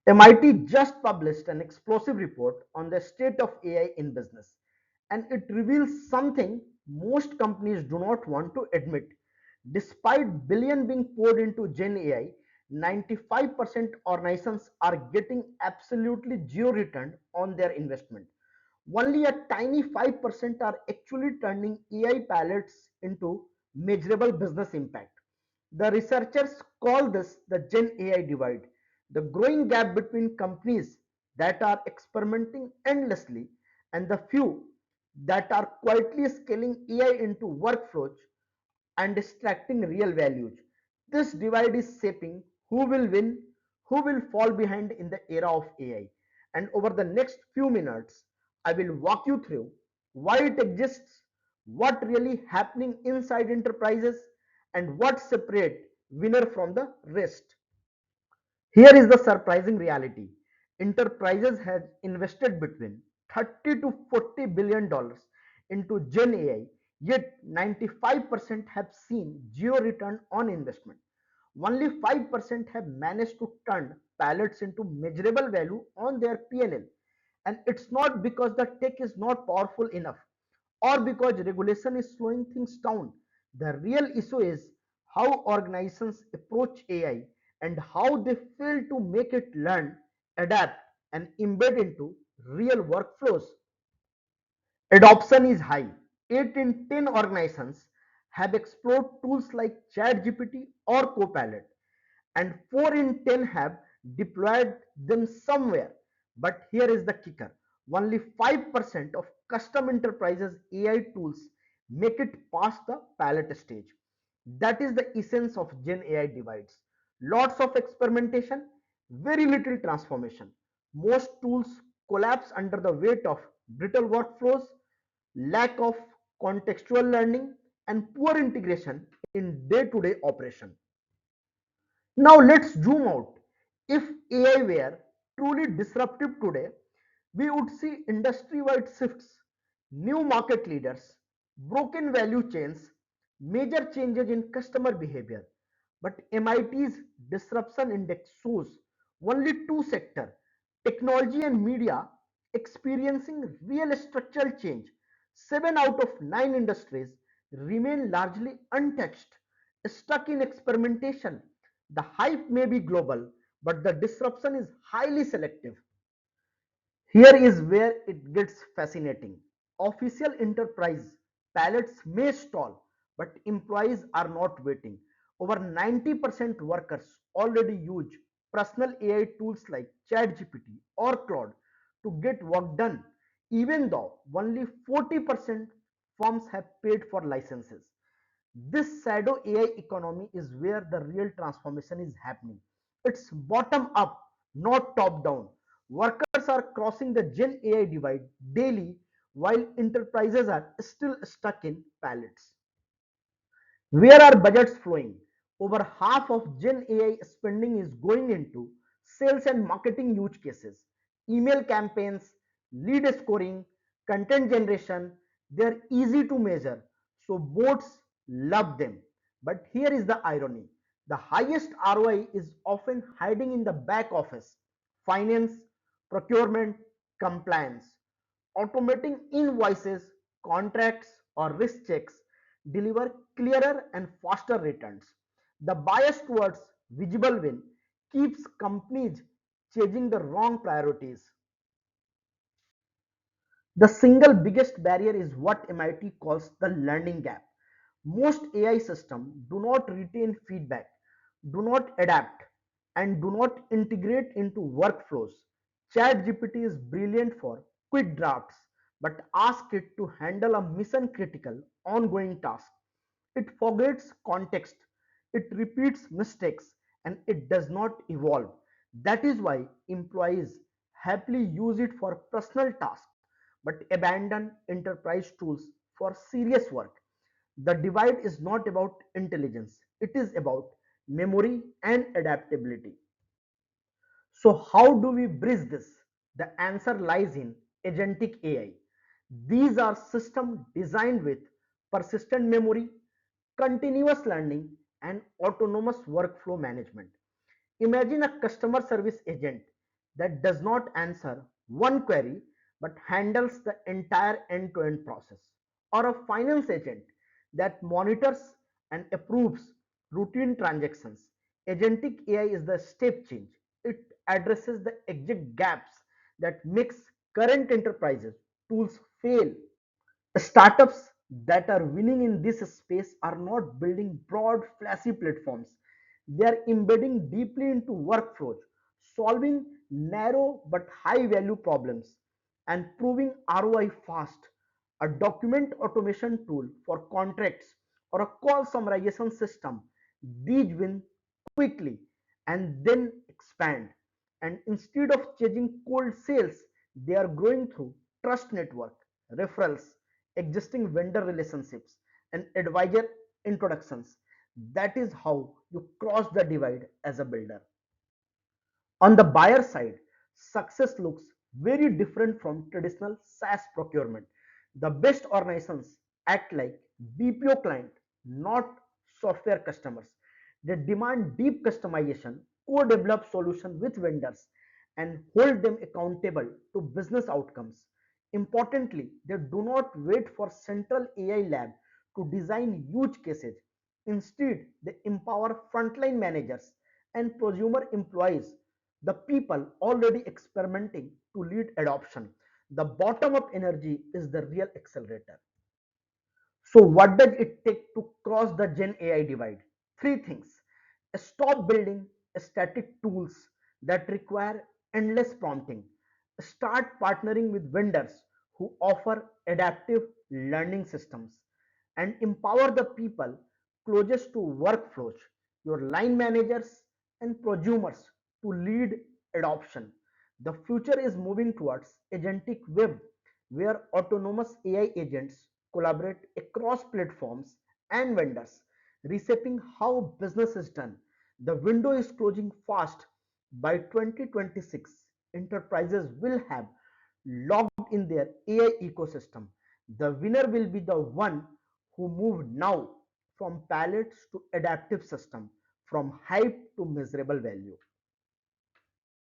MIT just published an explosive report on the state of AI in business, and it reveals something most companies do not want to admit. Despite billion being poured into Gen AI, 95% organizations are getting absolutely zero return on their investment. Only a tiny 5% are actually turning AI pilots into measurable business impact. The researchers call this the Gen AI divide, the growing gap between companies that are experimenting endlessly and the few that are quietly scaling AI into workflows and extracting real values. This divide is shaping who will win, who will fall behind in the era of AI. And over the next few minutes, I will walk you through why it exists, what really happening inside enterprises, and what separate winner from the rest. Here is the surprising reality. Enterprises have invested between 30 to 40 billion dollars into Gen AI, yet 95% have seen zero return on investment. Only 5% have managed to turn pilots into measurable value on their P&L. And it's not because the tech is not powerful enough or because regulation is slowing things down. The real issue is how organizations approach AI and how they fail to make it learn, adapt, and embed into real workflows. Adoption is high. 8 in 10 organizations have explored tools like ChatGPT or Copilot, and 4 in 10 have deployed them somewhere. But here is the kicker: only 5% of custom enterprises AI tools make it past the pilot stage. That is the essence of Gen AI divides. Lots of experimentation, very little transformation. Most tools collapse under the weight of brittle workflows, lack of contextual learning, and poor integration in day to day operation. Now let's zoom out. If AI were truly disruptive today, we would see industry-wide shifts, new market leaders, broken value chains, major changes in customer behavior. But MIT's disruption index shows only two sectors, technology and media, experiencing real structural change. 7 out of 9 industries remain largely untouched, stuck in experimentation. The hype may be global, but the disruption is highly selective. Here is where it gets fascinating. Official enterprise pilots may stall, but employees are not waiting. Over 90% workers already use personal AI tools like ChatGPT or Claude to get work done, even though only 40% firms have paid for licenses. This shadow AI economy is where the real transformation is happening. It's bottom up, not top down. Workers are crossing the Gen AI divide daily while enterprises are still stuck in pilots. Where are budgets flowing? Over half of Gen AI spending is going into sales and marketing use cases, email campaigns, lead scoring, content generation. They're easy to measure, so boards love them. But here is the irony: the highest ROI is often hiding in the back office, finance, procurement, compliance. Automating invoices, contracts, or risk checks deliver clearer and faster returns. The bias towards visible win keeps companies chasing the wrong priorities. The single biggest barrier is what MIT calls the learning gap. Most AI systems do not retain feedback, do not adapt, and do not integrate into workflows. ChatGPT is brilliant for quick drafts, but ask it to handle a mission critical ongoing task. It forgets context, it repeats mistakes, and it does not evolve. That is why employees happily use it for personal tasks but abandon enterprise tools for serious work. The divide is not about intelligence, it is about memory and adaptability. So, how do we bridge this? The answer lies in agentic AI. These are systems designed with persistent memory, continuous learning, and autonomous workflow management. Imagine a customer service agent. that does not answer one query but handles the entire end-to-end process, or a finance agent that monitors and approves routine transactions. Agentic AI is the step change. It addresses the exact gaps that makes current enterprises tools fail. Startups that are winning in this space are not building broad, flashy platforms. They are embedding deeply into workflows, solving narrow but high value problems, and proving ROI fast. A document automation tool for contracts or a call summarization system, these win quickly and then expand. And instead of chasing cold sales, they are growing through trust network, referrals, existing vendor relationships, and advisor introductions. That is how you cross the divide as a builder. On the buyer side, success looks very different from traditional SaaS procurement. The best organizations act like BPO client, not software customers. They demand deep customization, co-develop solution with vendors, and hold them accountable to business outcomes. Importantly, they do not wait for central AI lab to design huge cases. Instead, they empower frontline managers and prosumer employees, the people already experimenting, to lead adoption. The bottom up energy is the real accelerator. So, what does it take to cross the Gen AI divide? Three things. Stop building static tools that require endless prompting. Start partnering with vendors who offer adaptive learning systems, and empower the people closest to workflows, your line managers and prosumers, to lead adoption. The future is moving towards agentic web, where autonomous AI agents collaborate across platforms and vendors, reshaping how business is done. The window is closing fast. By 2026, enterprises will have logged in their AI ecosystem. The winner will be the one who moved now from pallets to adaptive system, from hype to measurable value.